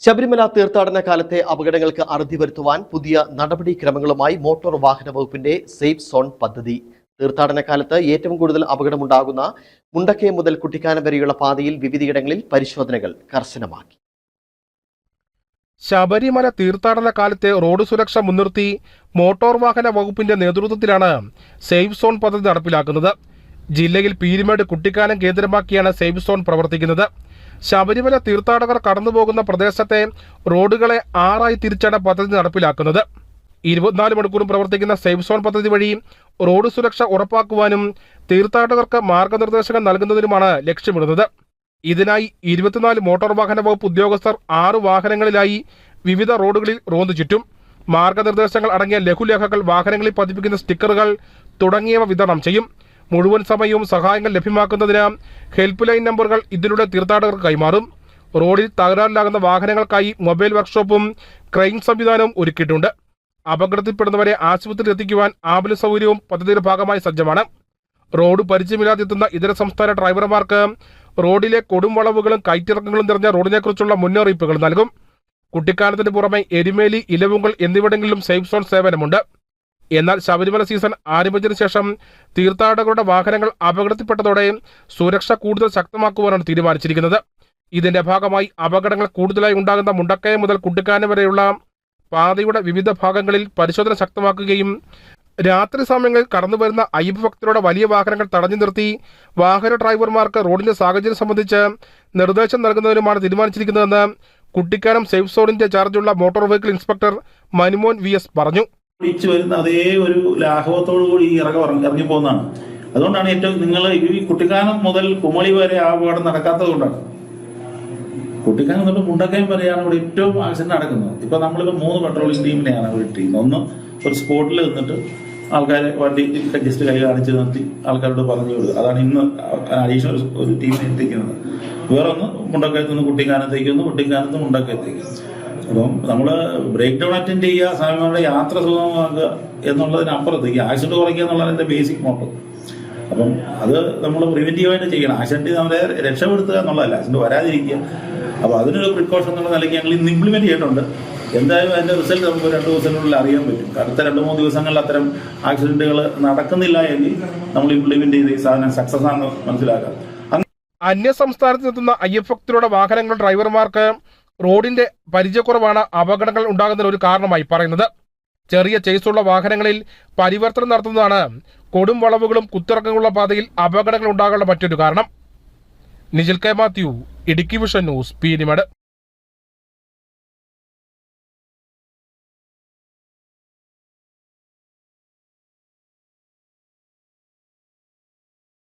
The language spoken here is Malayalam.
ശബരിമല തീർത്ഥാടന കാലത്തെ അപകടങ്ങൾക്ക് അറുതി വരുത്തുവാൻ പുതിയ നടപടിക്രമങ്ങളുമായി മോട്ടോർ വാഹന വകുപ്പിന്റെ സേഫ് സോൺ പദ്ധതി. തീർത്ഥാടന കാലത്ത് ഏറ്റവും കൂടുതൽ അപകടമുണ്ടാകുന്ന മുണ്ടക്കയം മുതൽ കുട്ടിക്കാനം വരെയുള്ള പാതയിൽ വിവിധയിടങ്ങളിൽ പരിശോധനകൾ കർശനമാക്കി. ശബരിമല തീർത്ഥാടന കാലത്തെ റോഡ് സുരക്ഷ മുൻനിർത്തി മോട്ടോർ വാഹന വകുപ്പിന്റെ നേതൃത്വത്തിലാണ് സേഫ് സോൺ പദ്ധതി നടപ്പിലാക്കുന്നത്. ജില്ലയിൽ പീരുമേട് കുട്ടിക്കാനം കേന്ദ്രമാക്കിയാണ് സേഫ് സോൺ പ്രവർത്തിക്കുന്നത്. ശബരിമല തീർത്ഥാടകർ കടന്നുപോകുന്ന പ്രദേശത്തെ റോഡുകളെ 6 തിരിച്ചാണ് പദ്ധതി നടപ്പിലാക്കുന്നത്. 24 മണിക്കൂറും പ്രവർത്തിക്കുന്ന സേഫ് സോൺ പദ്ധതി വഴി റോഡ് സുരക്ഷ ഉറപ്പാക്കുവാനും തീർത്ഥാടകർക്ക് മാർഗനിർദ്ദേശങ്ങൾ നൽകുന്നതിനുമാണ് ലക്ഷ്യമിടുന്നത്. ഇതിനായി 24 മോട്ടോർ വാഹന വകുപ്പ് ഉദ്യോഗസ്ഥർ 6 വാഹനങ്ങളിലായി വിവിധ റോഡുകളിൽ റോന്തു ചുറ്റും. മാർഗനിർദ്ദേശങ്ങൾ അടങ്ങിയ ലഘുലേഖകൾ, വാഹനങ്ങളിൽ പതിപ്പിക്കുന്ന സ്റ്റിക്കറുകൾ തുടങ്ങിയവ വിതരണം ചെയ്യും. മുഴുവൻ സമയവും സഹായങ്ങൾ ലഭ്യമാക്കുന്നതിന് ഹെൽപ്പ് ലൈൻ നമ്പറുകൾ ഇതിലൂടെ തീർത്ഥാടകർക്ക് കൈമാറും. റോഡിൽ തകരാറിലാകുന്ന വാഹനങ്ങൾക്കായി മൊബൈൽ വർക്ക്ഷോപ്പും ക്രെയിൻ സംവിധാനവും ഒരുക്കിയിട്ടുണ്ട്. അപകടത്തിൽപ്പെടുന്നവരെ ആശുപത്രിയിൽ എത്തിക്കുവാൻ ആംബുലൻസ് സൗകര്യവും പദ്ധതിയുടെ ഭാഗമായി സജ്ജമാണ്. റോഡ് പരിചയമില്ലാതെത്തുന്ന ഇതര സംസ്ഥാന ഡ്രൈവർമാർക്ക് റോഡിലെ കൊടും വളവുകളും കയറ്റിറക്കങ്ങളും നിറഞ്ഞ റോഡിനെക്കുറിച്ചുള്ള മുന്നറിയിപ്പുകൾ നൽകും. കുട്ടിക്കാനത്തിന് പുറമെ എരുമേലി, ഇലവുങ്കൽ എന്നിവിടങ്ങളിലും സേഫ് സോൺ സേവനമുണ്ട്. എന്നാൽ ശബരിമല സീസൺ ആരംഭിച്ചതിനു ശേഷം തീർത്ഥാടകരുടെ വാഹനങ്ങൾ അപകടത്തിൽപ്പെട്ടതോടെ സുരക്ഷ കൂടുതൽ ശക്തമാക്കുവാനാണ് തീരുമാനിച്ചിരിക്കുന്നത്. ഇതിന്റെ ഭാഗമായി അപകടങ്ങൾ കൂടുതലായി ഉണ്ടാകുന്ന മുണ്ടക്കയം മുതൽ കുട്ടിക്കാനം വരെയുള്ള പാതയുടെ വിവിധ ഭാഗങ്ങളിൽ പരിശോധന ശക്തമാക്കുകയും രാത്രി സമയങ്ങളിൽ കടന്നുവരുന്ന അയ്യപ്പ ഭക്തരുടെ വലിയ വാഹനങ്ങൾ തടഞ്ഞു നിർത്തി വാഹന ഡ്രൈവർമാർക്ക് റോഡിന്റെ സാഹചര്യം സംബന്ധിച്ച് നിർദ്ദേശം നൽകുന്നതിനുമാണ് തീരുമാനിച്ചിരിക്കുന്നതെന്ന് കുട്ടിക്കാനം സേഫ് സോണിന്റെ ചാർജുള്ള motor vehicle inspector Manumon VS പറഞ്ഞു. വരുന്ന അതേ ഒരു ലാഘവത്തോടു കൂടി ഇറങ്ങി പോകുന്നതാണ്. അതുകൊണ്ടാണ് ഏറ്റവും നിങ്ങൾ ഈ കുട്ടിക്കാനം മുതൽ കുമളി വരെ ആ അപകടം നടക്കാത്തത് കൊണ്ടാണ്. കുട്ടിക്കാനം തൊട്ട് മുണ്ടക്കയം വരെയാണ് ഇവിടെ ഏറ്റവും ആക്സിഡന്റ് നടക്കുന്നത്. ഇപ്പൊ നമ്മളിപ്പോ 3 പെട്രോളിംഗ് ടീമിനെയാണ് വിട്ടിരിക്കുന്നത്. ഒന്ന് ഒരു സ്പോട്ടിൽ നിന്നിട്ട് ആൾക്കാരെ വണ്ടി ജസ്റ്റ് കൈ കാണിച്ച് നിർത്തി ആൾക്കാരോട് പറഞ്ഞു കൊടുക്കുക. അതാണ് ഇന്ന് അഡീഷണൽ ഒരു ടീമിനെ എത്തിക്കുന്നത്. വേറൊന്ന് മുണ്ടക്കയത്ത് നിന്ന് കുട്ടിക്കാനത്തേക്ക് ഒന്ന്, കുട്ടിക്കാനത്ത് മുണ്ടക്കയത്തേക്ക്. അപ്പം നമ്മൾ ബ്രേക്ക് ഡൗൺ അറ്റൻഡ് ചെയ്യുക, സമയങ്ങളുടെ യാത്ര സുഗമമാക്കുക എന്നുള്ളതിനപ്പുറത്ത് ഈ ആക്സിഡന്റ് കുറയ്ക്കുക എന്നുള്ളതാണ് എൻ്റെ ബേസിക് മോട്ടോ. അപ്പം അത് നമ്മൾ പ്രിവെന്റീവായിട്ട് ചെയ്യണം. ആക്സിഡന്റ് നമ്മളെ രക്ഷപ്പെടുത്തുക എന്നുള്ളതല്ല, ആക്സിഡന്റ് വരാതിരിക്കുക. അപ്പോൾ അതിനൊരു പ്രിക്കോഷൻ എന്നുള്ള നിലയ്ക്ക് ഞങ്ങൾ ഇന്ന് ഇംപ്ലിമെന്റ് ചെയ്തിട്ടുണ്ട്. എന്തായാലും അതിന്റെ റിസൾട്ട് നമുക്ക് 2 ദിവസത്തിനുള്ളിൽ അറിയാൻ പറ്റും. അടുത്ത 2-3 ദിവസങ്ങളിൽ അത്തരം ആക്സിഡന്റുകൾ നടക്കുന്നില്ല എങ്കിൽ നമ്മൾ ഇംപ്ലിമെന്റ് ചെയ്ത് ഈ സാധനം സക്സസ് ആണെന്ന് മനസ്സിലാക്കാം. അന്യ സംസ്ഥാനത്ത് നിന്നെത്തുന്ന അയ്യപ്പഭക്തരുടെ വാഹനങ്ങൾ ഡ്രൈവർമാർക്ക് റോഡിന്റെ പരിചയക്കുറവാണ് അപകടങ്ങൾ ഉണ്ടാകുന്നതിന് ഒരു കാരണമായി പറയുന്നത്. ചെറിയ ചേസുള്ള വാഹനങ്ങളിൽ പരിവർത്തനം നടത്തുന്നതാണ് കൊടും വളവുകളും കുത്തിറക്കങ്ങളുള്ള പാതയിൽ അപകടങ്ങൾ ഉണ്ടാകാനുള്ള മറ്റൊരു കാരണം. Nijil K Mathew, Idukki vision news, Peermade.